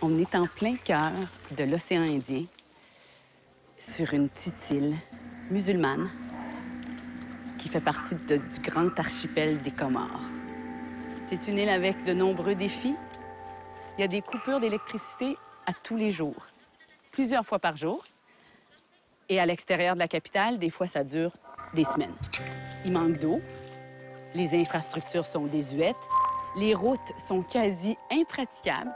On est en plein cœur de l'océan Indien, sur une petite île musulmane qui fait partie du grand archipel des Comores. C'est une île avec de nombreux défis. Il y a des coupures d'électricité à tous les jours, plusieurs fois par jour. Et à l'extérieur de la capitale, des fois, ça dure des semaines. Il manque d'eau, les infrastructures sont désuètes, les routes sont quasi impraticables,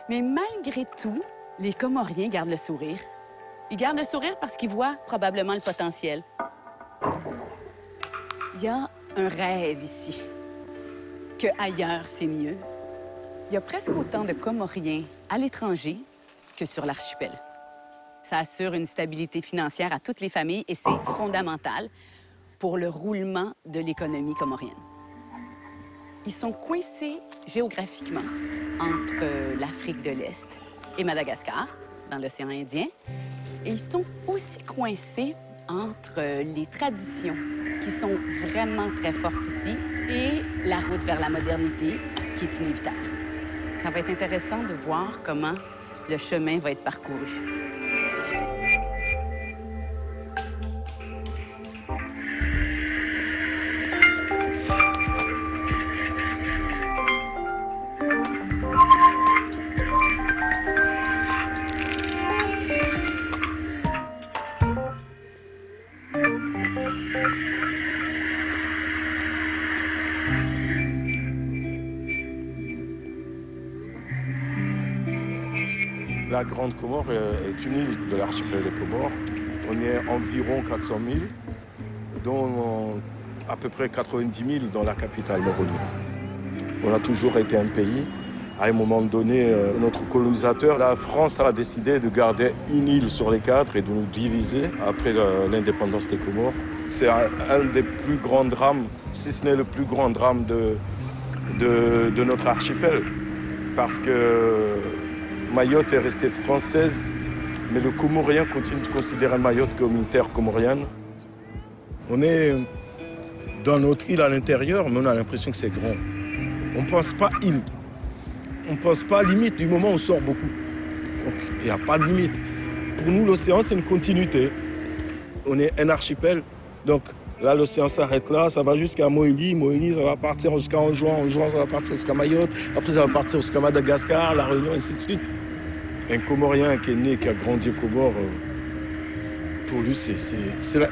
mais malgré tout, les Comoriens gardent le sourire. Ils gardent le sourire parce qu'ils voient probablement le potentiel. Il y a un rêve ici, que ailleurs c'est mieux. Il y a presque autant de Comoriens à l'étranger que sur l'archipel. Ça assure une stabilité financière à toutes les familles et c'est fondamental pour le roulement de l'économie comorienne. Ils sont coincés géographiquement entre l'Afrique de l'Est et Madagascar, dans l'océan Indien. Et ils sont aussi coincés entre les traditions qui sont vraiment très fortes ici et la route vers la modernité qui est inévitable. Ça va être intéressant de voir comment le chemin va être parcouru. La Grande Comore est une île de l'archipel des Comores. On est environ 400 000, dont à peu près 90 000 dans la capitale, Moroni. On a toujours été un pays. À un moment donné, notre colonisateur, la France, a décidé de garder une île sur les 4 et de nous diviser après l'indépendance des Comores. C'est un des plus grands drames, si ce n'est le plus grand drame de notre archipel. Parce que Mayotte est restée française, mais le Comorien continue de considérer Mayotte comme une terre comorienne. On est dans notre île à l'intérieur, mais on a l'impression que c'est grand. On ne pense pas île. On ne pense pas limite du moment où on sort beaucoup. Donc, il n'y a pas de limite. Pour nous, l'océan, c'est une continuité. On est un archipel. Donc là, l'océan s'arrête là, ça va jusqu'à Moélie. Moélie, ça va partir jusqu'à Anjouan. Anjouan, ça va partir jusqu'à Mayotte. Après, ça va partir jusqu'à Madagascar, La Réunion, et ainsi de suite. Un Comorien qui est né, qui a grandi aux Comores, pour lui, c'est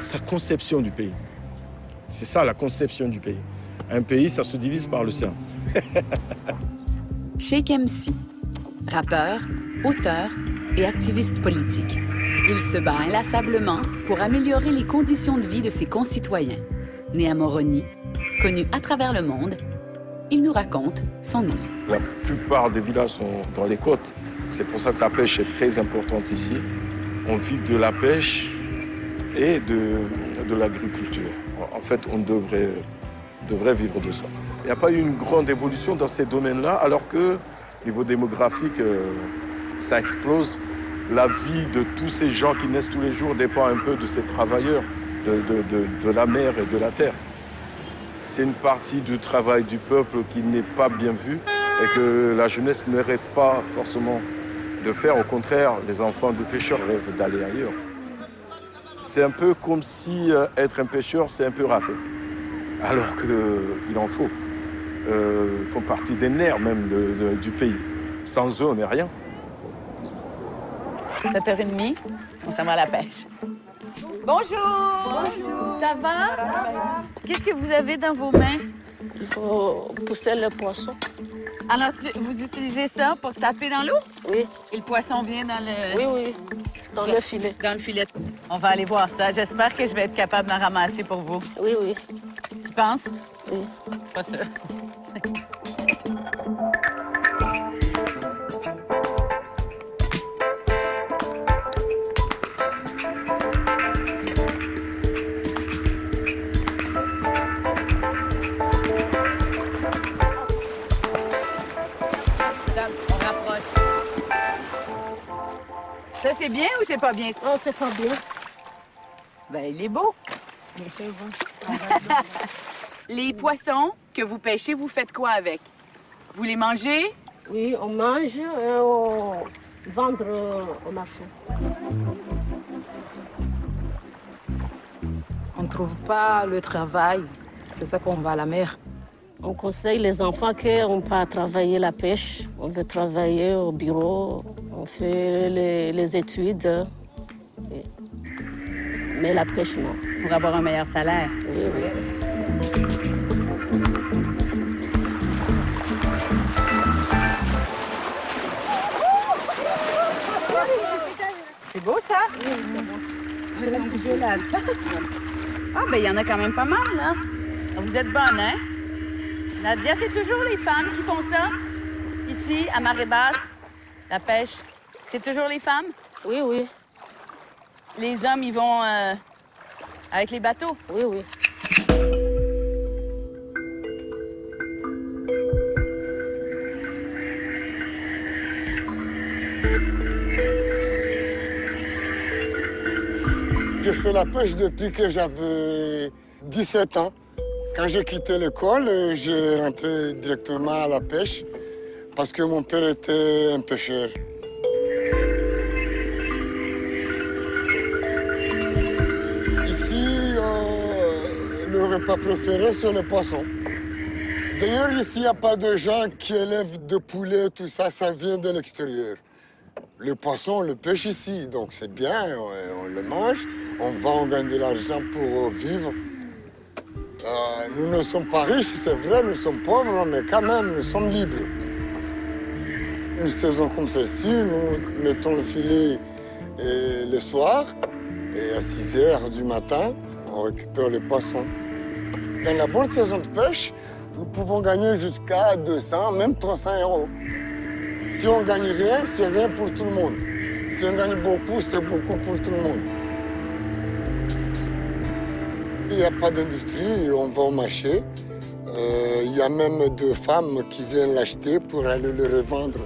sa conception du pays. C'est ça, la conception du pays. Un pays, ça se divise par l'océan. Cheikh MC, rappeur, auteur et activiste politique. Il se bat inlassablement pour améliorer les conditions de vie de ses concitoyens. Né à Moroni, connu à travers le monde, il nous raconte son île. La plupart des villages sont dans les côtes. C'est pour ça que la pêche est très importante ici. On vit de la pêche et de l'agriculture. En fait, on devrait vivre de ça. Il n'y a pas eu une grande évolution dans ces domaines-là, alors que, au niveau démographique, ça explose. La vie de tous ces gens qui naissent tous les jours dépend un peu de ces travailleurs, de la mer et de la terre. C'est une partie du travail du peuple qui n'est pas bien vue et que la jeunesse ne rêve pas forcément de faire. Au contraire, les enfants de pêcheurs rêvent d'aller ailleurs. C'est un peu comme si être un pêcheur, c'est un peu raté. Alors qu'il en faut. Ils font partie des nerfs même du pays. Sans eux, on n'est rien. 7h30, on s'en va à la pêche. Bonjour! Bonjour! Ça va? Qu'est-ce que vous avez dans vos mains? Il faut pousser le poisson. Alors, vous utilisez ça pour taper dans l'eau? Oui. Et le poisson vient dans le... Oui, dans le filet. Dans le filet. On va aller voir ça. J'espère que je vais être capable d'en ramasser pour vous. Oui, oui. Tu penses? Oui. Pas sûr. On rapproche. Ça, c'est bien ou c'est pas bien? Oh, c'est pas bien. Ben, il est beau. Les poissons que vous pêchez, vous faites quoi avec? Vous les mangez? Oui, on mange et vendre au marché. On ne trouve pas le travail, c'est ça qu'on va à la mer. On conseille les enfants qu'on ne peut pas travailler la pêche. On veut travailler au bureau, on fait les études. Mais la pêche, non. Pour avoir un meilleur salaire. Oui, oui. C'est beau, ça? Oui, c'est bon. Je vais goûter là, ça. Ah, ben il y en a quand même pas mal, là. Vous êtes bonne, hein? Nadia, c'est toujours les femmes qui font ça? Ici, à marée basse, la pêche. C'est toujours les femmes? Oui, oui. Les hommes, ils vont avec les bateaux? Oui, oui. J'ai fait la pêche depuis que j'avais 17 ans. Quand j'ai quitté l'école, j'ai rentré directement à la pêche parce que mon père était un pêcheur. Ici, le repas préféré, c'est le poisson. D'ailleurs, ici, il n'y a pas de gens qui élèvent de poulets, tout ça, ça vient de l'extérieur. Le poisson, on le pêche ici, donc c'est bien, on le mange, on vend, on gagne de l'argent pour vivre. Nous ne sommes pas riches, c'est vrai, nous sommes pauvres, mais quand même, nous sommes libres. Une saison comme celle-ci, nous mettons le filet le soir, et à 6 h du matin, on récupère les poissons. Dans la bonne saison de pêche, nous pouvons gagner jusqu'à 200, même 300 €. Si on gagne rien, c'est rien pour tout le monde. Si on gagne beaucoup, c'est beaucoup pour tout le monde. Il n'y a pas d'industrie, on va au marché. Il y a même des femmes qui viennent l'acheter pour aller le revendre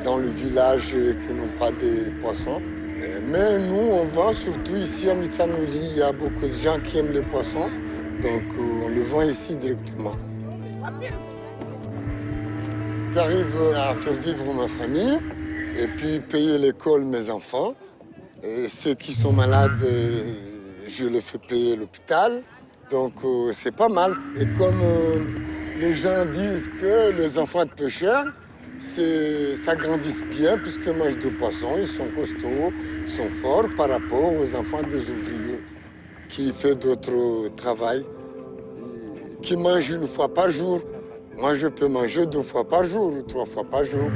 dans le village qui n'ont pas de poissons. Mais nous, on vend surtout ici à Mitsanuli. Il y a beaucoup de gens qui aiment les poissons, donc on le vend ici directement. J'arrive à faire vivre ma famille et puis payer l'école mes enfants. Et ceux qui sont malades, je les fais payer l'hôpital. Donc c'est pas mal. Et comme les gens disent que les enfants de pêcheurs, ça grandit bien puisqu'ils mangent du poisson, ils sont costauds, ils sont forts par rapport aux enfants des ouvriers qui font d'autres travail, qui mangent une fois par jour. Moi, je peux manger 2 fois par jour ou 3 fois par jour.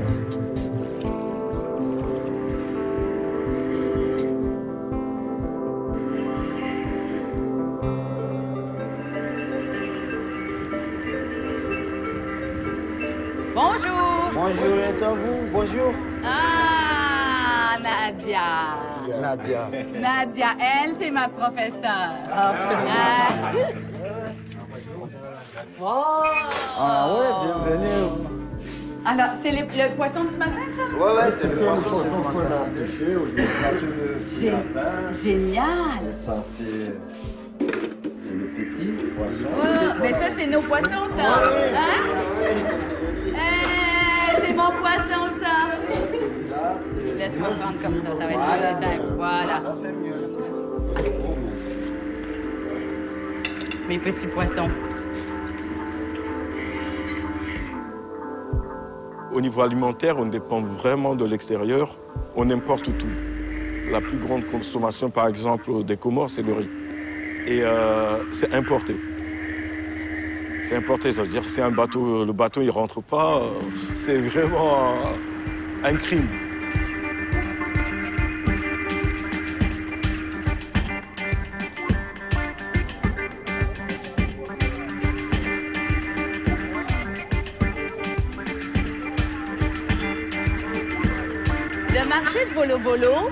Bonjour! Bonjour, et à vous? Bonjour. Ah, Nadia! Nadia. Nadia, elle, c'est ma professeure. Oh! Ah ouais, bienvenue. Alors, c'est le poisson du matin, ça? Ouais, c'est le poisson qu'on a pêché aujourd'hui. Ça, c'est le lapin. Génial! Ça, c'est le petit poisson. Oh, mais ça, c'est nos poissons, ça. Hein? C'est mon poisson, ça. Celui-là, c'est... Laisse-moi prendre comme ça va être plus simple. Voilà. Ça fait mieux. Mes petits poissons. Au niveau alimentaire, on dépend vraiment de l'extérieur. On importe tout. La plus grande consommation, par exemple, des Comores, c'est le riz. Et c'est importé. C'est importé, ça veut dire que si le bateau il rentre pas, c'est vraiment un crime. Le marché de Volo-Volo,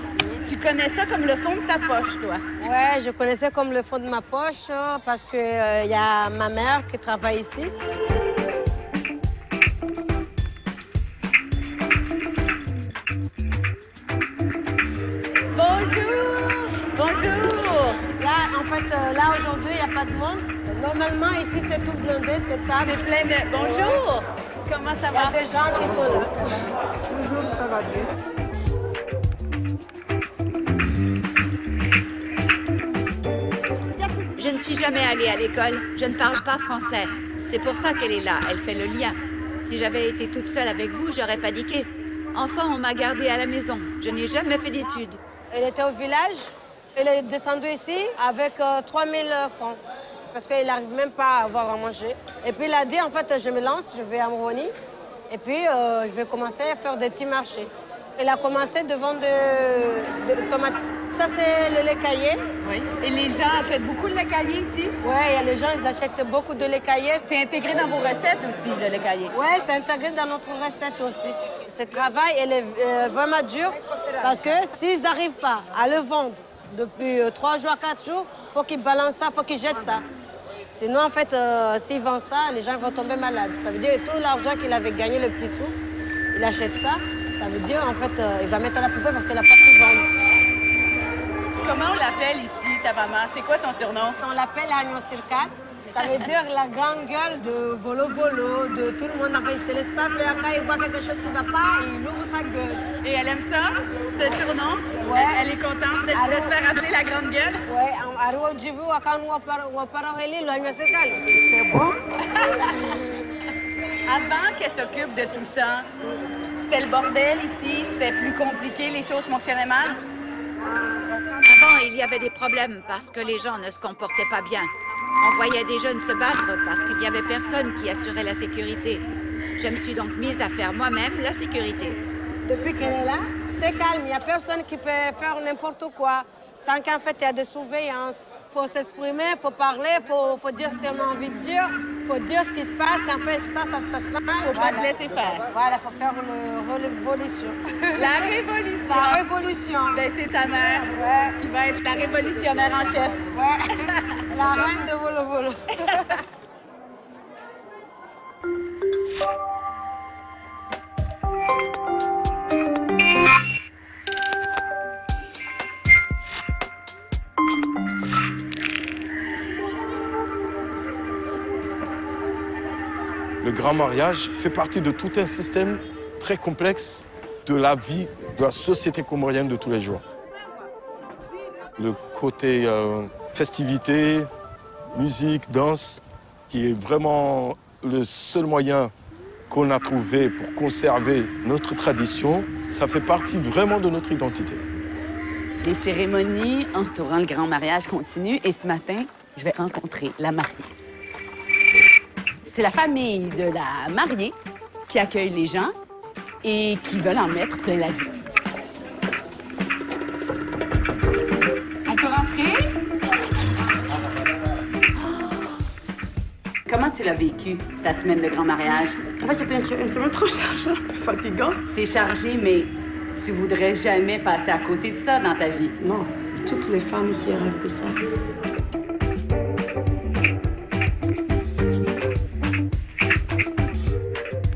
tu connais ça comme le fond de ta poche, toi? Ouais, je connaissais comme le fond de ma poche parce que y a ma mère qui travaille ici. Bonjour! Bonjour! Là, en fait, là aujourd'hui, il n'y a pas de monde. Normalement, ici, c'est tout blindé, cette table. C'est plein de... Bonjour! Comment ça Il y a va? des gens qui sont là. Toujours, ça va bien. jamais allée à l'école. Je ne parle pas français. C'est pour ça qu'elle est là. Elle fait le lien. Si j'avais été toute seule avec vous, j'aurais paniqué. Enfant, on m'a gardée à la maison. Je n'ai jamais fait d'études. Elle était au village. Elle est descendue ici avec 3000 francs. Parce qu'elle n'arrive même pas à avoir à manger. Et puis, il a dit, en fait, je me lance, je vais à Moroni. Et puis, je vais commencer à faire des petits marchés. Elle a commencé de vendre des tomates. Ça, c'est le lait caillé. Oui. Et les gens achètent beaucoup de lait caillé ici? Oui, les gens, ils achètent beaucoup de lait caillé. C'est intégré dans vos recettes aussi, le lait caillé? Oui, c'est intégré dans notre recette aussi. Ce travail, elle est vraiment dur parce que s'ils n'arrivent pas à le vendre depuis 3 jours, 4 jours, il faut qu'ils balancent ça, il faut qu'ils jettent ça. Sinon, en fait, s'ils vendent ça, les gens vont tomber malades. Ça veut dire que tout l'argent qu'il avait gagné, le petit sou, il achète ça. Ça veut dire, en fait, il va mettre à la poubelle parce qu'il n'a pas pu vendre. Comment on l'appelle ici, ta maman? C'est quoi son surnom? On l'appelle Agnon Circade. Ça veut dire la grande gueule de volo-volo, de tout le monde. Enfin, il ne se laisse pas faire. Quand il voit quelque chose qui ne va pas, il ouvre sa gueule. Et elle aime ça, ce surnom? Ouais. Elle est contente de se faire appeler la grande gueule? Oui, c'est bon. Avant qu'elle s'occupe de tout ça, c'était le bordel ici, c'était plus compliqué, les choses fonctionnaient mal? Avant, il y avait des problèmes parce que les gens ne se comportaient pas bien. On voyait des jeunes se battre parce qu'il n'y avait personne qui assurait la sécurité. Je me suis donc mise à faire moi-même la sécurité. Depuis qu'elle est là, c'est calme. Il n'y a personne qui peut faire n'importe quoi. Sans qu'en fait, il y a de surveillance. Il faut s'exprimer, il faut parler, il faut dire ce qu'on a envie de dire. Il faut dire ce qui se passe, qu'en fait, ça se passe pas. Il ne faut pas se laisser faire. Voilà, il faut faire une révolution. La révolution. La révolution. Ben, c'est ta mère qui va être la révolutionnaire en chef. Ouais. La reine de Volo-Volo. Le grand mariage fait partie de tout un système très complexe de la vie de la société comorienne de tous les jours. Le côté festivité, musique, danse, qui est vraiment le seul moyen qu'on a trouvé pour conserver notre tradition, ça fait partie vraiment de notre identité. Les cérémonies entourant le grand mariage continuent et ce matin, je vais rencontrer la mariée. C'est la famille de la mariée qui accueille les gens et qui veulent en mettre plein la vue. On peut rentrer? Comment tu l'as vécu, ta semaine de grand mariage? En fait, c'était une semaine trop chargée, un peu fatigant. C'est chargé, mais tu voudrais jamais passer à côté de ça dans ta vie? Non, toutes les femmes ici rêvent de ça.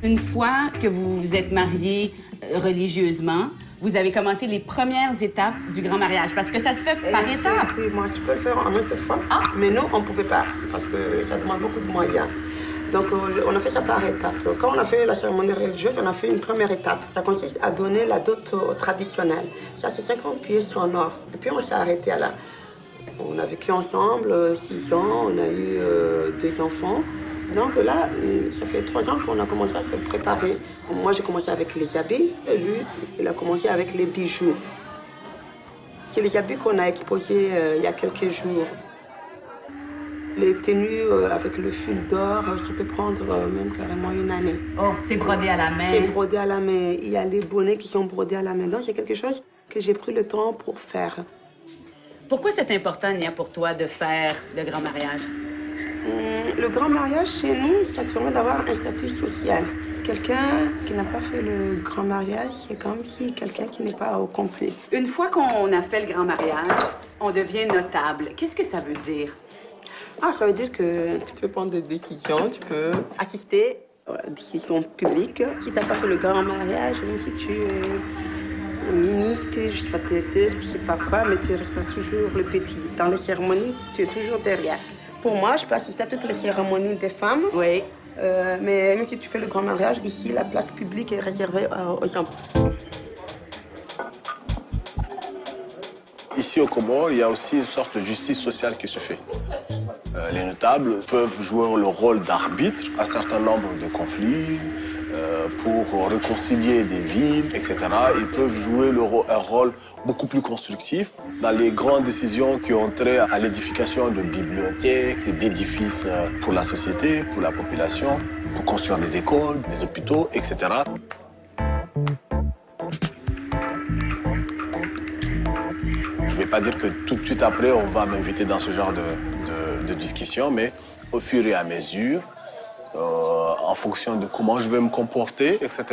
Une fois que vous vous êtes mariés religieusement, vous avez commencé les premières étapes du grand mariage, parce que ça se fait par étapes. Moi, tu peux le faire en une seule fois, mais nous, on ne pouvait pas, parce que ça demande beaucoup de moyens. Donc, on a fait ça par étapes. Quand on a fait la cérémonie religieuse, on a fait une première étape. Ça consiste à donner la dot traditionnelle. Ça, c'est 50 pièces en or. Et puis, on s'est arrêté à là. On a vécu ensemble 6 ans, on a eu 2 enfants. Donc là, ça fait 3 ans qu'on a commencé à se préparer. Moi, j'ai commencé avec les habits et lui, il a commencé avec les bijoux. C'est les habits qu'on a exposés il y a quelques jours. Les tenues avec le fil d'or, ça peut prendre même carrément une année. Oh, c'est brodé à la main. C'est brodé à la main. Il y a les bonnets qui sont brodés à la main. Donc, c'est quelque chose que j'ai pris le temps pour faire. Pourquoi c'est important, Nia, pour toi, de faire le grand mariage? Le grand mariage, chez nous, ça te permet d'avoir un statut social. Quelqu'un qui n'a pas fait le grand mariage, c'est comme si quelqu'un qui n'est pas au complet. Une fois qu'on a fait le grand mariage, on devient notable. Qu'est-ce que ça veut dire? Ça veut dire que tu peux prendre des décisions, tu peux assister à des décisions publiques. Si tu n'as pas fait le grand mariage, même si tu es ministre, je sais pas, tête, je sais pas quoi, mais tu resteras toujours le petit. Dans les cérémonies, tu es toujours derrière. Pour moi, je peux assister à toutes les cérémonies des femmes. Oui. Mais même si tu fais le grand mariage, ici, la place publique est réservée aux hommes. Ici, au Comores, il y a aussi une sorte de justice sociale qui se fait. Les notables peuvent jouer le rôle d'arbitre à un certain nombre de conflits, pour réconcilier des villes, etc. Ils peuvent jouer un rôle beaucoup plus constructif dans les grandes décisions qui ont trait à l'édification de bibliothèques, d'édifices pour la société, pour la population, pour construire des écoles, des hôpitaux, etc. Je ne vais pas dire que tout de suite après, on va m'inviter dans ce genre de discussion, mais au fur et à mesure, en fonction de comment je vais me comporter, etc.,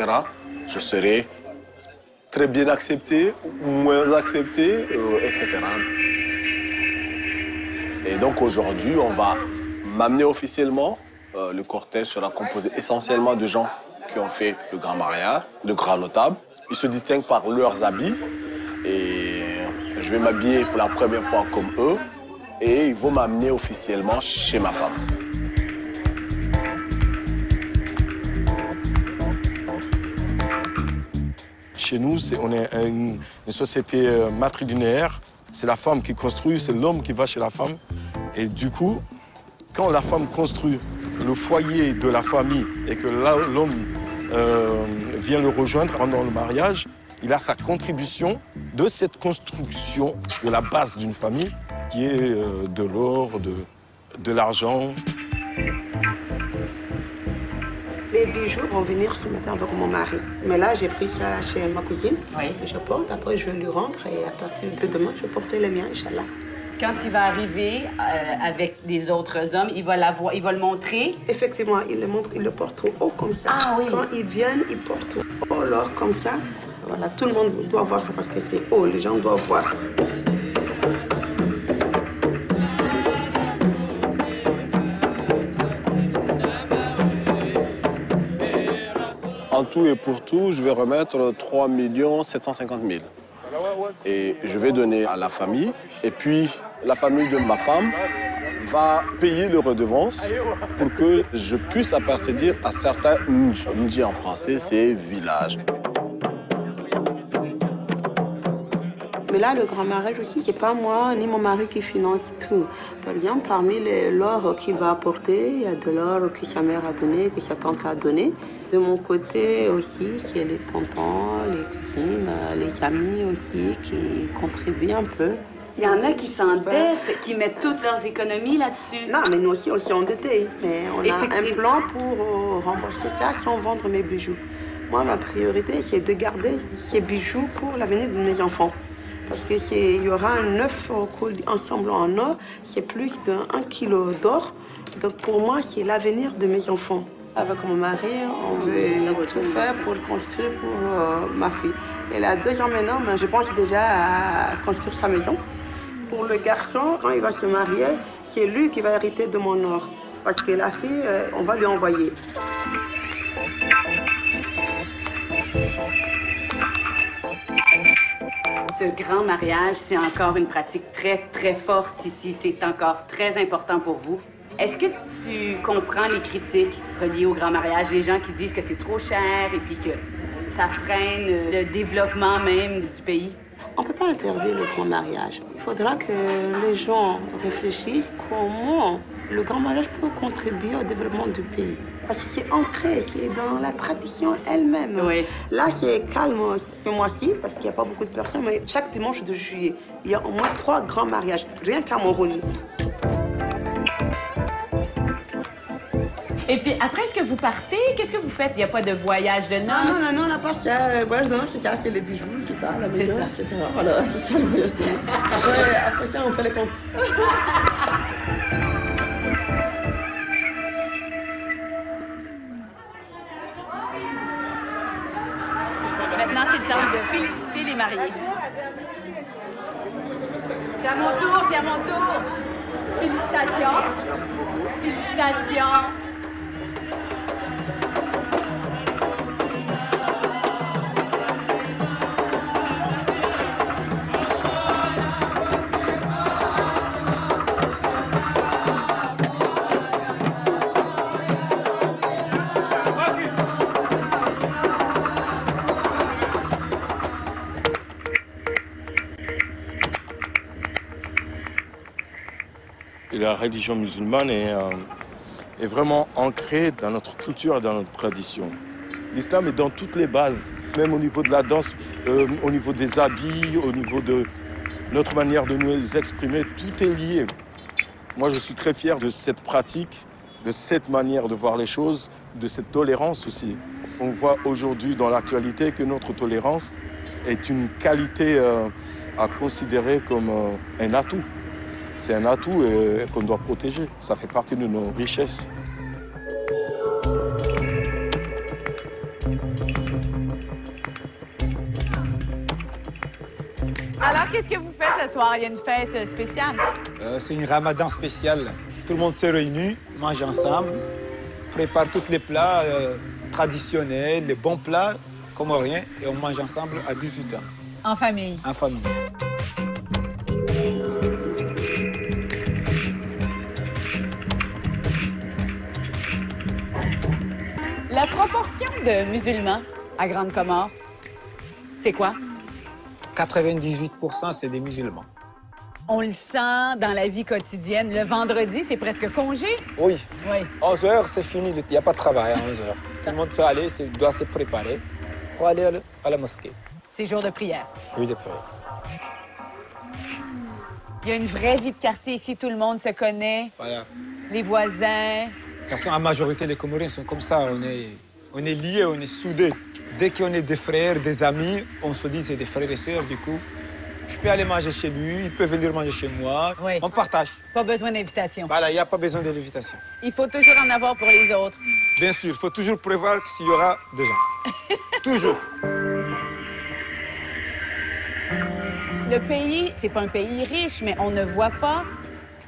je serai très bien accepté, moins accepté, etc. Et donc aujourd'hui, on va m'amener officiellement. Le cortège sera composé essentiellement de gens qui ont fait le grand mariage, de grands notables. Ils se distinguent par leurs habits et je vais m'habiller pour la première fois comme eux et ils vont m'amener officiellement chez ma femme. Chez nous, on est une société matrilinéaire. C'est la femme qui construit, c'est l'homme qui va chez la femme. Et du coup, quand la femme construit le foyer de la famille et que l'homme vient le rejoindre pendant le mariage, il a sa contribution de cette construction de la base d'une famille qui est de l'or, de l'argent. Les bijoux vont venir ce matin avec mon mari. Mais là, j'ai pris ça chez ma cousine. Oui. Je porte, après je lui rentre et à partir de demain, je vais porter les miens, Inch'Allah. Quand il va arriver avec des autres hommes, il va le montrer? Effectivement, il le montre, il le porte trop haut comme ça. Ah oui. Quand ils viennent, ils portent trop haut l'or comme ça. Voilà, tout le monde doit voir ça parce que c'est haut, les gens doivent voir. En tout et pour tout, je vais remettre 3 750 000. Et je vais donner à la famille. Et puis, la famille de ma femme va payer les redevances pour que je puisse appartenir à certains Ndji. Ndji en français, c'est village. Mais là, le grand mariage aussi, c'est pas moi ni mon mari qui finance tout. Par exemple, parmi l'or qu'il va apporter, il y a de l'or que sa mère a donné, que sa tante a donné. De mon côté aussi, c'est les tontons, les cousines, les amis aussi qui contribuent un peu. Il y en a qui s'endettent, qui mettent toutes leurs économies là-dessus. Non, mais nous aussi, on s'est endettés. Mais on a un plan pour rembourser ça sans vendre mes bijoux. Moi, ma priorité, c'est de garder ces bijoux pour l'avenir de mes enfants. Parce qu'il y aura un 9 ensemble en or, c'est plus d'1 kilo d'or. Donc pour moi, c'est l'avenir de mes enfants. Avec mon mari, on veut tout faire pour construire pour ma fille. Elle a 2 ans maintenant, mais je pense déjà à construire sa maison. Pour le garçon, quand il va se marier, c'est lui qui va hériter de mon or. Parce que la fille, on va lui envoyer. Ce grand mariage, c'est encore une pratique très, très forte ici. C'est encore très important pour vous. Est-ce que tu comprends les critiques reliées au grand mariage? Les gens qui disent que c'est trop cher et puis que ça freine le développement même du pays? On ne peut pas interdire le grand mariage. Il faudra que les gens réfléchissent comment le grand mariage peut contribuer au développement du pays. Parce que c'est ancré, c'est dans la tradition elle-même. Oui. Là, c'est calme ce mois-ci parce qu'il n'y a pas beaucoup de personnes, mais chaque dimanche de juillet, il y a au moins 3 grands mariages, rien qu'à Moroni. Et puis après, est-ce que vous partez? Qu'est-ce que vous faites? Il n'y a pas de voyage de noces? Non, on n'a pas ça. Le voyage de noces, c'est ça, c'est les bijoux, c'est ça, la maison, etc. Voilà, c'est ça le voyage de noces. Après ça, on fait les comptes. Maintenant, c'est le temps de féliciter les mariés. C'est à mon tour, c'est à mon tour. Félicitations. Félicitations. la religion musulmane est vraiment ancrée dans notre culture et dans notre tradition. L'islam est dans toutes les bases, même au niveau de la danse, au niveau des habits, au niveau de notre manière de nous exprimer, tout est lié. Moi, je suis très fier de cette pratique, de cette manière de voir les choses, de cette tolérance aussi. On voit aujourd'hui dans l'actualité que notre tolérance est une qualité à considérer comme un atout. C'est un atout qu'on doit protéger. Ça fait partie de nos richesses. Alors, qu'est-ce que vous faites ce soir? Il y a une fête spéciale? C'est une ramadan spéciale. Tout le monde se réunit, mange ensemble, prépare tous les plats traditionnels, les bons plats comoriens, et on mange ensemble à 18 ans. En famille? En famille. La proportion de musulmans à Grande Comore, c'est quoi? 98%, c'est des musulmans. On le sent dans la vie quotidienne. Le vendredi, c'est presque congé? Oui. Oui. 11 h, c'est fini. Il n'y a pas de travail à 11 h. Tout le monde peut aller, doit se préparer pour aller à la mosquée. C'est jour de prière. Oui, de prière. Il y a une vraie vie de quartier ici. Tout le monde se connaît. Voilà. Les voisins. De toute façon, la majorité des Comoriens sont comme ça. On est liés, on est soudés. Dès qu'on est des frères, des amis, on se dit que c'est des frères et sœurs, du coup. Je peux aller manger chez lui, il peut venir manger chez moi. Oui. On partage. Pas besoin d'invitation. Voilà, il n'y a pas besoin d'invitation. Il faut toujours en avoir pour les autres. Bien sûr, il faut toujours prévoir s'il y aura des gens. Toujours. Le pays, c'est pas un pays riche, mais on ne voit pas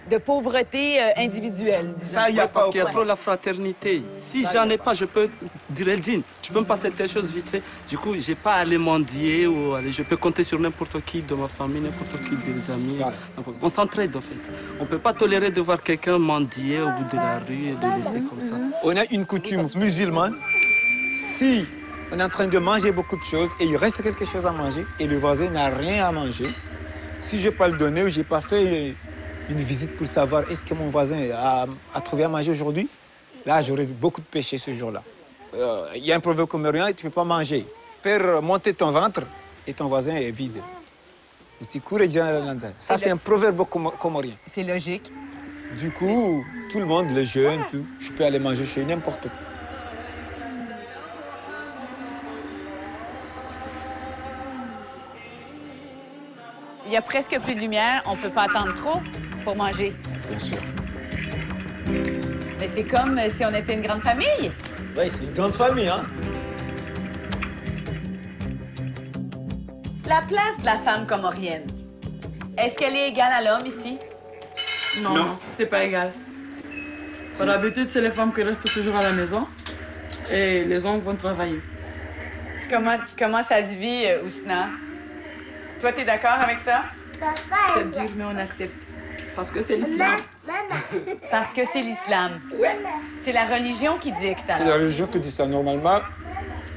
de pauvreté individuelle. Ça, il y a parce qu'il y a trop la fraternité. Si j'en ai pas, je peux dire el dîne. Tu peux me passer telle chose vite fait. Du coup, j'ai pas à aller mendier ou aller. Je peux compter sur n'importe qui de ma famille, n'importe qui des amis. Voilà. On s'entraide en fait. On peut pas tolérer de voir quelqu'un mendier au bout de la rue et le laisser comme ça. On a une coutume musulmane. Si on est en train de manger beaucoup de choses et il reste quelque chose à manger et le voisin n'a rien à manger, si je n'ai pas le donné ou je n'ai pas fait une visite pour savoir est-ce que mon voisin a trouvé à manger aujourd'hui, là, j'aurais beaucoup de péché ce jour-là. Il y a un proverbe comorien, tu ne peux pas manger. Faire monter ton ventre et ton voisin est vide. Ça, c'est un proverbe comorien. C'est logique. Du coup, tout le monde, les jeunes, tout, je peux aller manger chez n'importe où. Il y a presque plus de lumière, on peut pas attendre trop pour manger. Bien sûr. Mais c'est comme si on était une grande famille. Oui, c'est une grande famille, hein? La place de la femme comorienne, est-ce qu'elle est égale à l'homme ici? Non, c'est pas égal. Par l'habitude, c'est les femmes qui restent toujours à la maison et les hommes vont travailler. Comment ça se vit, Ousna? Toi, t'es d'accord avec ça? C'est dur, mais on accepte. Parce que c'est l'islam. Parce que c'est l'islam. Ouais. C'est la religion qui dicte. C'est la religion qui dit ça. Normalement,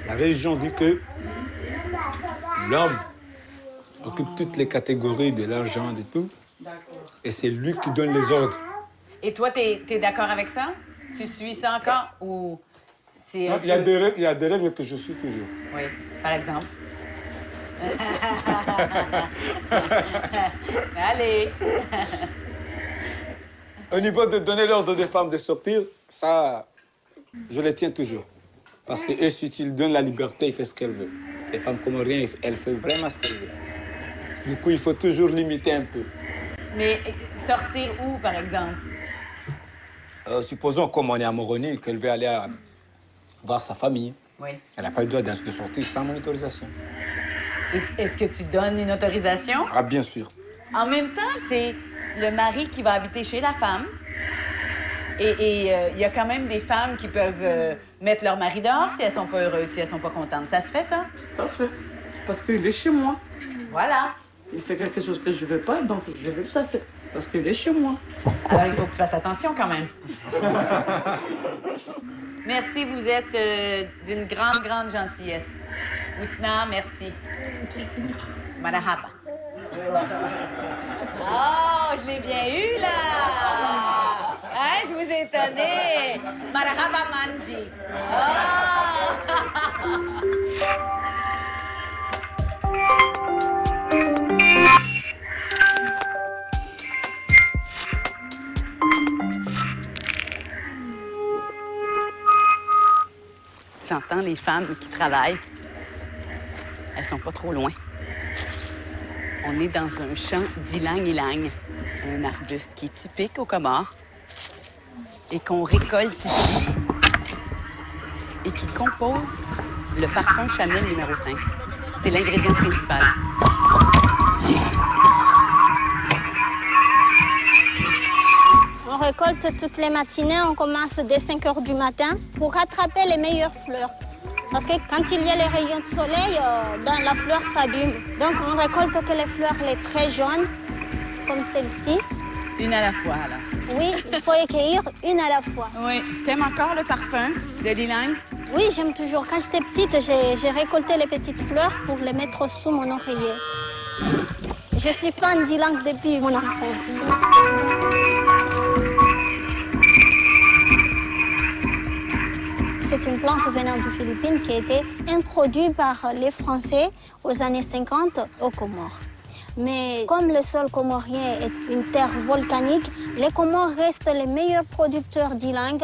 la religion dit que l'homme occupe toutes les catégories de l'argent, de tout. Et c'est lui qui donne les ordres. Et toi, t'es d'accord avec ça? Tu suis ça encore? Ou c'est il y a des règles que je suis toujours. Oui, par exemple. Allez. Au niveau de donner l'ordre des femmes de sortir, ça, je les tiens toujours. Parce que si tu lui donnes la liberté, il fait ce qu'elle veut. Les femmes comoriennes, elles font vraiment ce qu'elles veulent. Du coup, il faut toujours limiter un peu. Mais sortir où, par exemple? Supposons, comme on est à Moroni, qu'elle veut aller voir sa famille. Oui. Elle n'a pas le droit de sortir sans mon autorisation. Est-ce que tu donnes une autorisation? Ah, bien sûr. En même temps, c'est le mari qui va habiter chez la femme. Et il y a quand même des femmes qui peuvent mettre leur mari dehors si elles sont pas heureuses, si elles sont pas contentes. Ça se fait, ça? Ça se fait. Parce qu'il est chez moi. Voilà. Il fait quelque chose que je veux pas, donc je veux le chasser. Parce qu'il est chez moi. Alors, il faut que tu fasses attention quand même. Merci, vous êtes d'une grande, grande gentillesse. Ousna, merci. Toi aussi, merci. Marahaba. Oh, je l'ai bien eu, là! étonné. Marhaba Manji. Ah! J'entends les femmes qui travaillent. Elles sont pas trop loin. On est dans un champ d'ylang-ylang, un arbuste qui est typique aux Comores et qu'on récolte ici et qui compose le parfum Chanel numéro 5. C'est l'ingrédient principal. On récolte toutes les matinées, on commence dès 5 h du matin pour rattraper les meilleures fleurs. Parce que quand il y a les rayons de soleil, dans la fleur s'abîme. Donc on récolte que les fleurs les très jaunes, comme celle-ci. Une à la fois, alors. Oui, il faut accueillir une à la fois. Oui. T'aimes encore le parfum de l'ylang? Oui, j'aime toujours. Quand j'étais petite, j'ai récolté les petites fleurs pour les mettre sous mon oreiller. Je suis fan d'ylang depuis mon enfance. C'est une plante venant des Philippines qui a été introduite par les Français aux années 50 aux Comores. Mais comme le sol comorien est une terre volcanique, les Comores restent les meilleurs producteurs d'ylang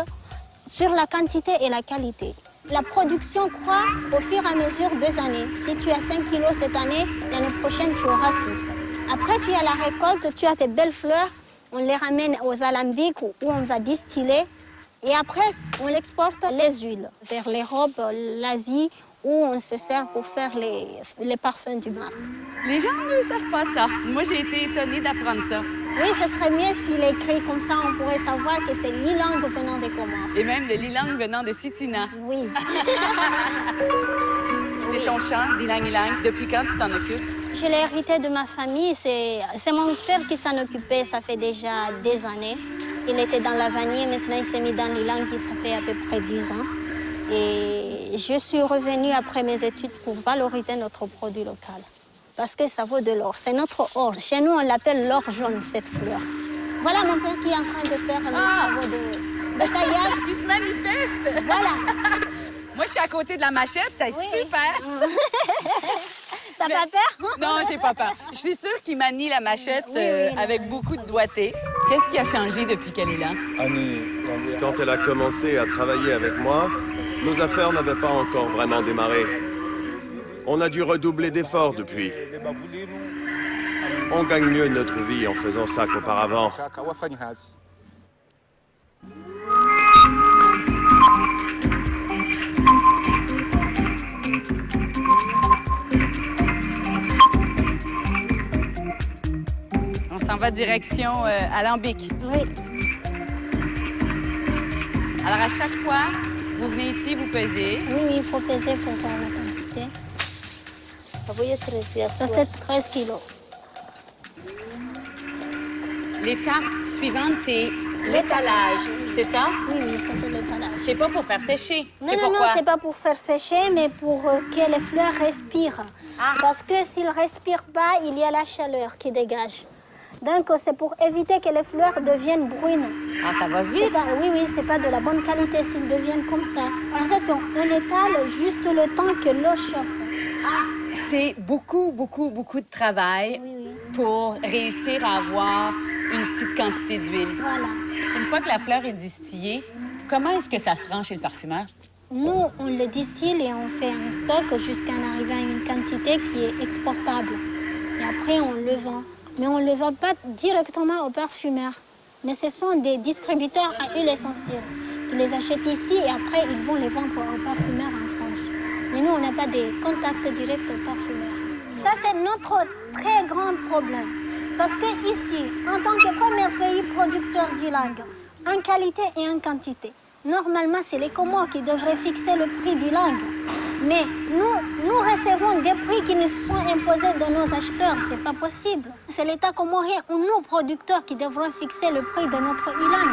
sur la quantité et la qualité. La production croît au fur et à mesure des années. Si tu as 5 kilos cette année, l'année prochaine, tu auras 6. Après, tu as la récolte, tu as tes belles fleurs, on les ramène aux alambics où on va distiller. Et après, on exporte les huiles vers l'Europe, l'Asie, où on se sert pour faire les parfums du marc. Les gens ne savent pas ça. Moi, j'ai été étonnée d'apprendre ça. Oui, ce serait mieux s'il est écrit comme ça, on pourrait savoir que c'est l'ylang venant des Comores. Et même le l'ylang venant de Sitina. Oui. C'est ton champ d'ylang-ylang. Depuis quand tu t'en occupes? Je l'ai hérité de ma famille. C'est mon père qui s'en occupait, ça fait déjà des années. Il était dans la vanille, maintenant il s'est mis dans l'ylang, ça fait à peu près 10 ans. Et je suis revenue après mes études pour valoriser notre produit local. Parce que ça vaut de l'or. C'est notre or. Chez nous, on l'appelle l'or jaune, cette fleur. Voilà mon père qui est en train de faire le travail de taillage. Il se manifeste. Voilà. Moi, je suis à côté de la machette, c'est super. T'as pas peur? Non, j'ai pas peur. Je suis sûre qu'il manie la machette avec beaucoup de doigté. Qu'est-ce qui a changé depuis qu'elle est là? Quand elle a commencé à travailler avec moi, nos affaires n'avaient pas encore vraiment démarré. On a dû redoubler d'efforts depuis. On gagne mieux notre vie en faisant ça qu'auparavant. On s'en va direction Alambic. Oui. Alors, à chaque fois, vous venez ici, vous pesez. Oui, il faut peser pour faire la quantité. Ça, c'est 13 kilos. L'étape suivante, c'est l'étalage, c'est ça? Oui, ça, c'est l'étalage. C'est pas pour faire sécher. Non, c'est non, pourquoi? non, c'est pas pour faire sécher, mais pour que les fleurs respirent. Ah. Parce que s'ils ne respirent pas, il y a la chaleur qui dégage. Donc, c'est pour éviter que les fleurs deviennent brunes. Ah, ça va vite? Oui, oui, c'est pas de la bonne qualité s'ils deviennent comme ça. En fait, on étale juste le temps que l'eau chauffe. Ah, c'est beaucoup de travail pour réussir à avoir une petite quantité d'huile. Voilà. Une fois que la fleur est distillée, comment est-ce que ça se rend chez le parfumeur? Nous, on le distille et on fait un stock jusqu'à en arriver à une quantité qui est exportable. Et après, on le vend. Mais on ne le vend pas directement aux parfumeurs. Mais ce sont des distributeurs à huile essentielle qui les achètent ici et après, ils vont les vendre aux parfumeurs en France. Mais nous, on n'a pas de contact direct aux parfumeurs. Ça, c'est notre très grand problème. Parce qu'ici, en tant que premier pays producteur d'ylang, en qualité et en quantité, normalement, c'est les Comores qui devraient fixer le prix d'ylang. Mais nous recevons des prix qui nous sont imposés de nos acheteurs. C'est pas possible. C'est l'État comorien ou nous, producteurs, qui devront fixer le prix de notre ylang.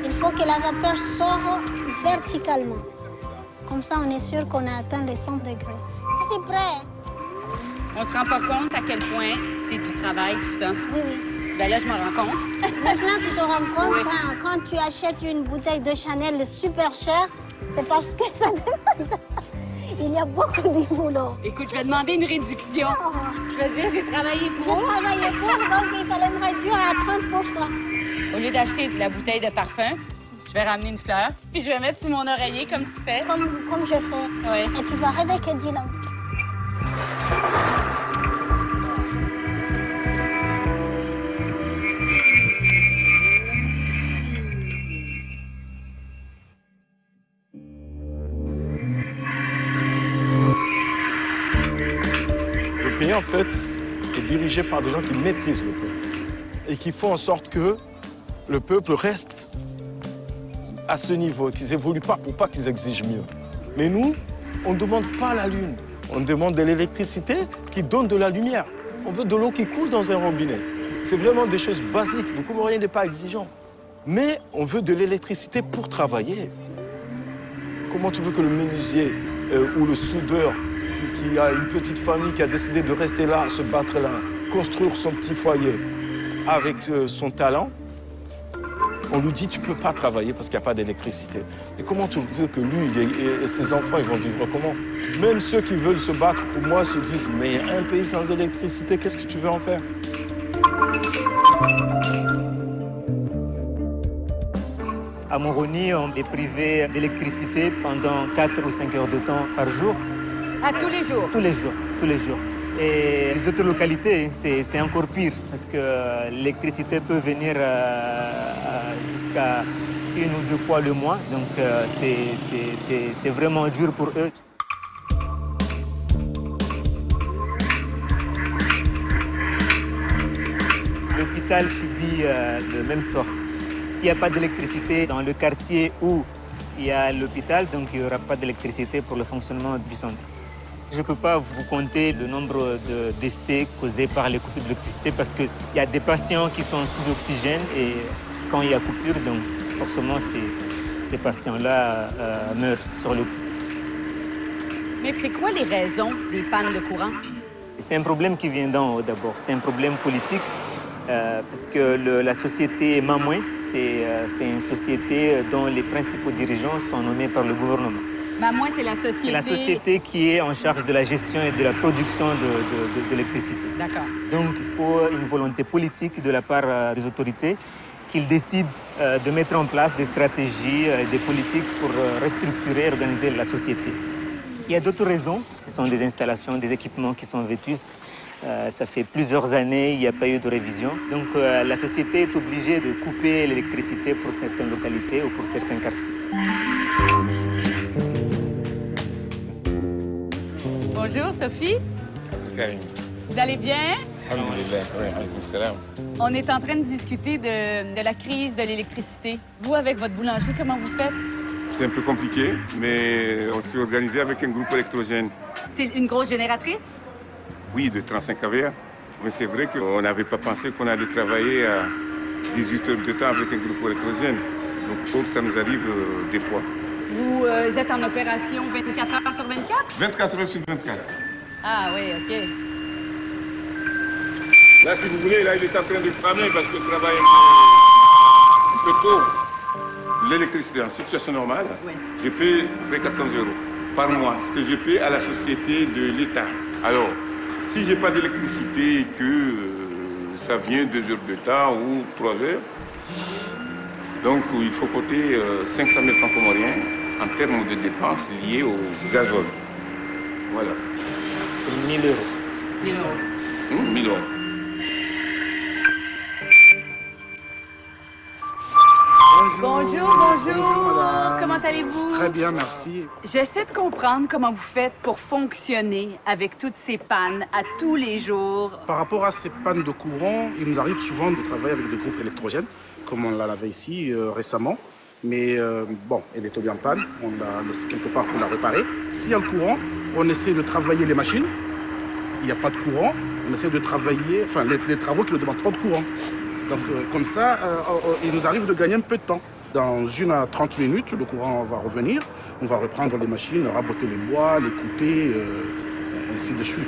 Il faut que la vapeur sorte verticalement. Comme ça, on est sûr qu'on a atteint les 100 degrés. C'est prêt. On se rend pas compte à quel point c'est du travail, tout ça. Oui, oui. Ben là, je m'en rends compte. Maintenant, tu te rends compte quand tu achètes une bouteille de Chanel super chère, c'est parce que ça demande... Il y a beaucoup de boulot. Écoute, je vais demander une réduction. Oh. Je vais dire, j'ai travaillé pour. J'ai travaillé pour, donc il fallait me réduire à 30%. Au lieu d'acheter la bouteille de parfum, je vais ramener une fleur, puis je vais mettre sur mon oreiller comme tu fais. Comme je fais. Oui. Et tu vas rêver que Dylan. Le pays, en fait, est dirigé par des gens qui méprisent le peuple et qui font en sorte que le peuple reste à ce niveau, qu'ils n'évoluent pas pour pas qu'ils exigent mieux. Mais nous, on ne demande pas la lune. On demande de l'électricité qui donne de la lumière. On veut de l'eau qui coule dans un robinet. C'est vraiment des choses basiques. Le Comorien n'est pas exigeant. Mais on veut de l'électricité pour travailler. Comment tu veux que le menuisier ou le soudeur qui a une petite famille, qui a décidé de rester là, se battre là, construire son petit foyer avec son talent, on lui dit tu peux pas travailler parce qu'il n'y a pas d'électricité. Et comment tu veux que lui et ses enfants, ils vont vivre comment? Même ceux qui veulent se battre pour moi se disent mais un pays sans électricité, qu'est-ce que tu veux en faire? À Moroni, on est privé d'électricité pendant 4 ou 5 heures de temps par jour. À tous les jours? Tous les jours, tous les jours. Et les autres localités, c'est encore pire, parce que l'électricité peut venir jusqu'à 1 ou 2 fois le mois, donc c'est vraiment dur pour eux. L'hôpital subit le même sort. S'il n'y a pas d'électricité dans le quartier où il y a l'hôpital, donc il n'y aura pas d'électricité pour le fonctionnement du centre. Je ne peux pas vous compter le nombre de décès causés par les coupures d'électricité parce qu'il y a des patients qui sont sous oxygène et quand il y a coupure, donc forcément ces patients-là meurent sur le coup. Mais c'est quoi les raisons des pannes de courant? C'est un problème qui vient d'en haut d'abord. C'est un problème politique parce que la société Mamoué, c'est une société dont les principaux dirigeants sont nommés par le gouvernement. Mamoué, c'est la société... C'est la société qui est en charge de la gestion et de la production de l'électricité. D'accord. Donc il faut une volonté politique de la part des autorités qu'ils décident de mettre en place des stratégies, des politiques pour restructurer et organiser la société. Il y a d'autres raisons. Ce sont des installations, des équipements qui sont vétustes. Ça fait plusieurs années, il n'y a pas eu de révision. Donc la société est obligée de couper l'électricité pour certaines localités ou pour certains quartiers. Bonjour, Sophie. Vous allez bien? On est en train de discuter de la crise de l'électricité. Vous, avec votre boulangerie, comment vous faites? C'est un peu compliqué, mais on s'est organisé avec un groupe électrogène. C'est une grosse génératrice? Oui, de 35 kVA. Mais c'est vrai qu'on n'avait pas pensé qu'on allait travailler à 18 heures de temps avec un groupe électrogène. Donc ça nous arrive des fois. Vous êtes en opération 24 heures sur 24? 24 heures sur 24. Ah oui, OK. Là, si vous voulez, là, il est en train de cramer parce que le travail un peu tôt. L'électricité en situation normale, oui. Je paie près 400 € par mois, ce que je paie à la société de l'État. Alors, si je n'ai pas d'électricité et que ça vient 2 heures de temps ou 3 heures, donc il faut compter 500 000 francs comoriens en termes de dépenses liées au gazole. Voilà. C'est 1 000 €. 1 000 €. 1 000 €. Bonjour, bonjour. Comment allez-vous? Très bien, merci. J'essaie de comprendre comment vous faites pour fonctionner avec toutes ces pannes à tous les jours. Par rapport à ces pannes de courant, il nous arrive souvent de travailler avec des groupes électrogènes, comme on l'avait ici récemment. Mais bon, elle est tombée en panne, on l'a laissée quelque part pour la réparer. S'il y a le courant, on essaie de travailler les machines. Il n'y a pas de courant, on essaie de travailler, enfin les travaux qui ne demandent pas de courant. Donc comme ça, il nous arrive de gagner un peu de temps. Dans 1 à 30 minutes, le courant va revenir. On va reprendre les machines, raboter les bois, les couper, ainsi de suite.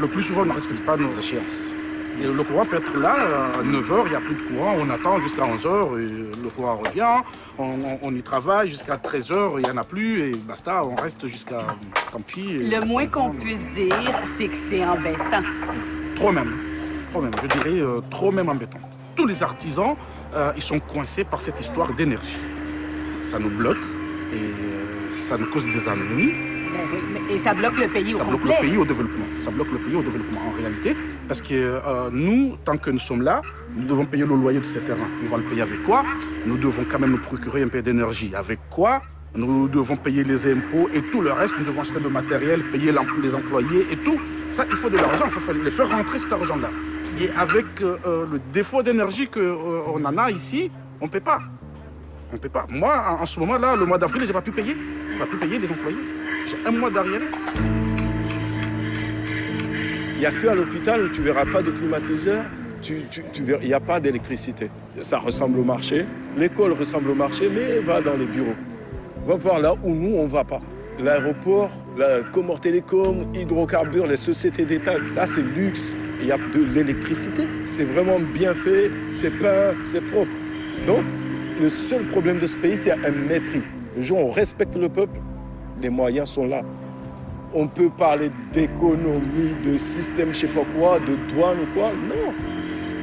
Le plus souvent, on ne respecte pas nos échéances. Et le courant peut être là, à 9h, il n'y a plus de courant, on attend jusqu'à 11h, le courant revient, on y travaille jusqu'à 13h, il n'y en a plus, et basta, on reste jusqu'à... Tant pis. Le moins qu'on puisse dire, c'est que c'est embêtant. Trop même, je dirais trop même embêtant. Tous les artisans, ils sont coincés par cette histoire d'énergie. Ça nous bloque et ça nous cause des ennuis. Et ça bloque le pays au complet. Ça bloque le pays au développement. Ça bloque le pays au développement en réalité. Parce que nous, tant que nous sommes là, nous devons payer le loyer de ces terrains. On va le payer avec quoi? Nous devons quand même nous procurer un peu d'énergie. Avec quoi? Nous devons payer les impôts et tout le reste. Nous devons acheter le matériel, payer les employés et tout. Ça, il faut de l'argent. Il faut les faire rentrer cet argent-là. Et avec le défaut d'énergie qu'on en a ici, on ne peut pas. On ne peut pas. Moi, en ce moment-là, le mois d'avril, je n'ai pas pu payer. Je n'ai pas pu payer les employés. J'ai un mois d'arriéré. Il n'y a qu'à l'hôpital où tu ne verras pas de climatiseur, il n'y a pas d'électricité. Ça ressemble au marché. L'école ressemble au marché, mais va dans les bureaux. Va voir là où nous, on ne va pas. L'aéroport, la Comores Télécom, hydrocarbures, les sociétés d'État, là, c'est luxe. Il y a de l'électricité. C'est vraiment bien fait, c'est peint, c'est propre. Donc, le seul problème de ce pays, c'est un mépris. Le jour où on respecte le peuple, les moyens sont là. On peut parler d'économie, de système, je sais pas quoi, de douane ou quoi. Non.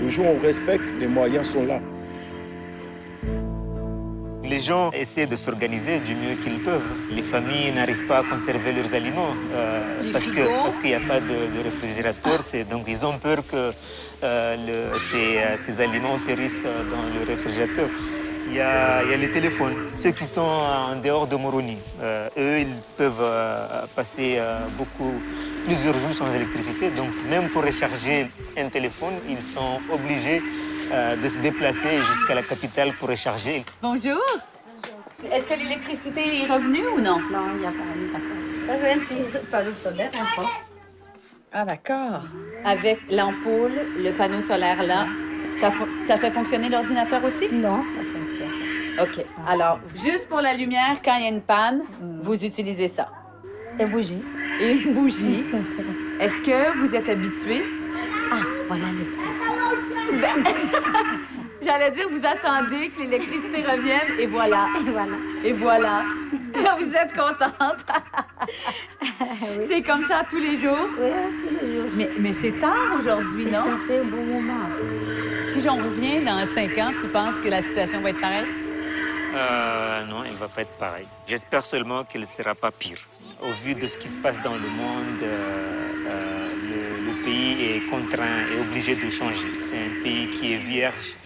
Le jour où on respecte, les moyens sont là. Les gens essaient de s'organiser du mieux qu'ils peuvent. Les familles n'arrivent pas à conserver leurs aliments parce qu'il n'y a pas de réfrigérateur. Donc ils ont peur que ces aliments périssent dans le réfrigérateur. Il y a les téléphones. Ceux qui sont en dehors de Moroni, eux, ils peuvent passer plusieurs jours sans électricité. Donc même pour recharger un téléphone, ils sont obligés de se déplacer jusqu'à la capitale pour recharger. Bonjour. Est-ce que l'électricité est revenue ou non? Non, il n'y a pas. D'accord. Ça, c'est un petit panneau solaire, un peu. Ah, d'accord. Avec l'ampoule, le panneau solaire là, ça fait fonctionner l'ordinateur aussi? Non, ça fonctionne. OK. Alors, juste pour la lumière, quand il y a une panne, vous utilisez ça? Une bougie. Et une bougie. Est-ce que vous êtes habitué? Ah, voilà l'électricité. J'allais dire, vous attendez que l'électricité revienne et voilà. Et voilà. Et voilà. Vous êtes contente. Oui. C'est comme ça tous les jours? Oui, tous les jours. Mais c'est tard aujourd'hui, non? Ça fait un bon moment. Si j'en reviens dans 5 ans, tu penses que la situation va être pareille? Non, elle ne va pas être pareille. J'espère seulement qu'elle ne sera pas pire. Au vu de ce qui se passe dans le monde, le pays est contraint et obligé de changer. C'est un pays qui est vierge.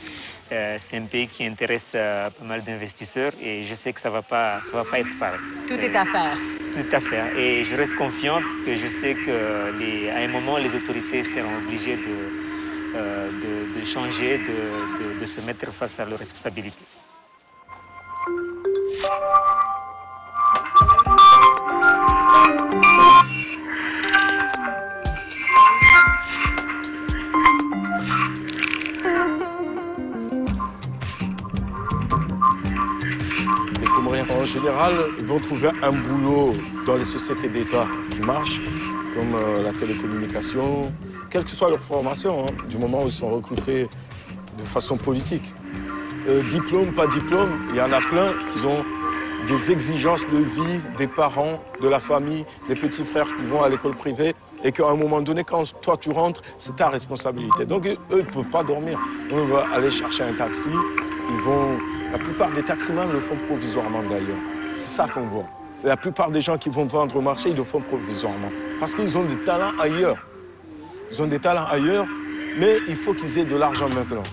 C'est un pays qui intéresse pas mal d'investisseurs et je sais que ça va pas être pareil. Tout est à faire. Tout à faire. Et je reste confiant parce que je sais qu'à un moment, les autorités seront obligées de changer, de se mettre face à leurs responsabilités. Les Comoriens, en général, ils vont trouver un boulot dans les sociétés d'État qui marchent, comme la télécommunication, quelle que soit leur formation, hein, du moment où ils sont recrutés de façon politique. Diplôme, pas diplôme, il y en a plein qui ont des exigences de vie des parents, de la famille, des petits frères qui vont à l'école privée et qu'à un moment donné, quand toi tu rentres, c'est ta responsabilité. Donc eux, ils ne peuvent pas dormir. Donc, on va aller chercher un taxi, la plupart des taximans le font provisoirement d'ailleurs. C'est ça qu'on voit. La plupart des gens qui vont vendre au marché, ils le font provisoirement. Parce qu'ils ont des talents ailleurs. Ils ont des talents ailleurs, mais il faut qu'ils aient de l'argent maintenant.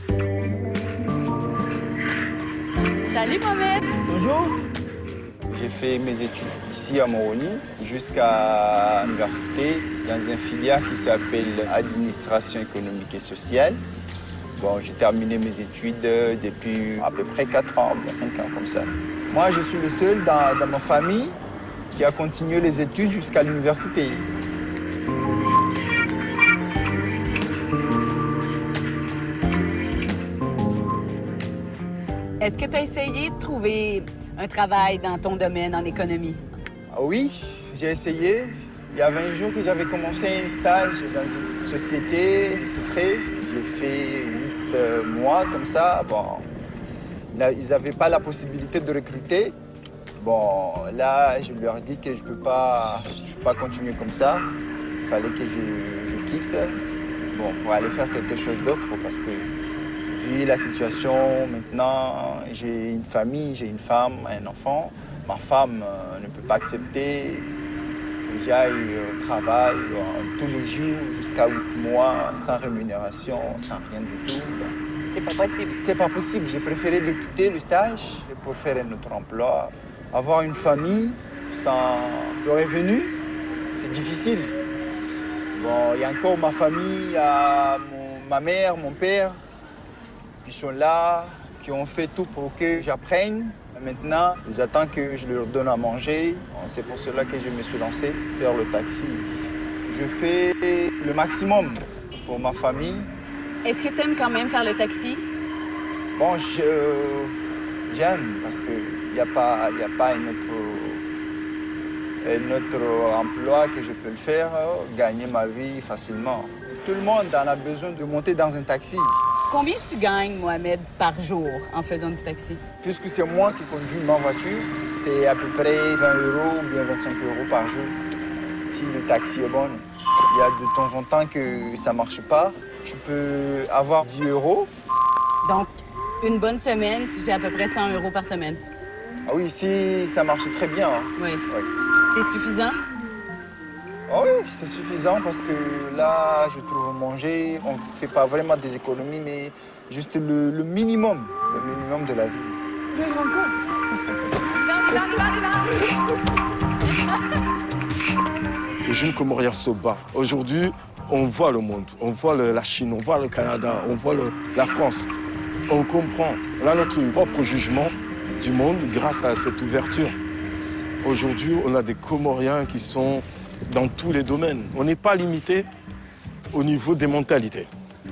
Salut Mohamed. Bonjour. J'ai fait mes études ici à Moroni jusqu'à l'université dans un filière qui s'appelle Administration économique et sociale. Bon, j'ai terminé mes études depuis à peu près 4 ans, 5 ans comme ça. Moi, je suis le seul dans ma famille qui a continué les études jusqu'à l'université. Est-ce que tu as essayé de trouver un travail dans ton domaine en économie? Oui, j'ai essayé. Il y avait un jour que j'avais commencé un stage dans une société tout près. j'ai fait 8 mois comme ça. Bon, là, ils n'avaient pas la possibilité de recruter. Bon, là, je leur dis que je ne peux pas continuer comme ça. Il fallait que je quitte pour aller faire quelque chose d'autre parce que vu la situation maintenant, j'ai une famille, j'ai une femme, un enfant. Ma femme ne peut pas accepter que j'aille au travail tous les jours jusqu'à 8 mois sans rémunération, sans rien du tout. C'est pas possible. C'est pas possible. J'ai préféré de quitter le stage pour faire un autre emploi. Avoir une famille sans de revenus, c'est difficile. Bon, il y a encore ma famille, il y a ma mère, mon père, qui sont là, qui ont fait tout pour que j'apprenne. Maintenant, ils attendent que je leur donne à manger. C'est pour cela que je me suis lancé faire le taxi. Je fais le maximum pour ma famille. Est-ce que tu aimes quand même faire le taxi? Bon, j'aime parce qu'il n'y a pas un autre emploi que je peux le faire, gagner ma vie facilement. Tout le monde en a besoin de monter dans un taxi. Combien tu gagnes, Mohamed, par jour en faisant du taxi? Puisque c'est moi qui conduis ma voiture, c'est à peu près 20 € ou bien 25 € par jour. Si le taxi est bon, il y a de temps en temps que ça ne marche pas. Tu peux avoir 10 €. Donc, une bonne semaine, tu fais à peu près 100 € par semaine? Ah oui, si ça marche très bien. Hein. Oui. C'est suffisant? Ah oui, c'est suffisant parce que là, je trouve manger, on ne fait pas vraiment des économies, mais juste le minimum de la vie. Les jeunes Comoriens se battent. Aujourd'hui, on voit le monde, on voit la Chine, on voit le Canada, on voit la France. On comprend. On a notre propre jugement du monde grâce à cette ouverture. Aujourd'hui, on a des Comoriens qui sont dans tous les domaines. On n'est pas limité au niveau des mentalités.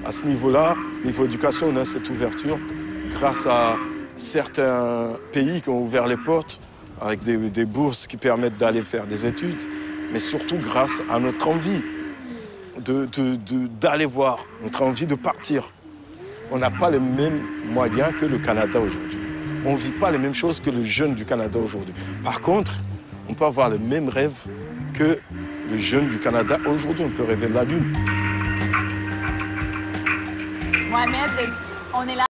À ce niveau-là, niveau éducation, on a cette ouverture grâce à certains pays qui ont ouvert les portes avec des bourses qui permettent d'aller faire des études, mais surtout grâce à notre envie d'aller voir, notre envie de partir. On n'a pas les mêmes moyens que le Canada aujourd'hui. On ne vit pas les mêmes choses que les jeunes du Canada aujourd'hui. Par contre, on peut avoir les mêmes rêves que les jeunes du Canada aujourd'hui. On peut rêver de la Lune. Mohamed, on est là.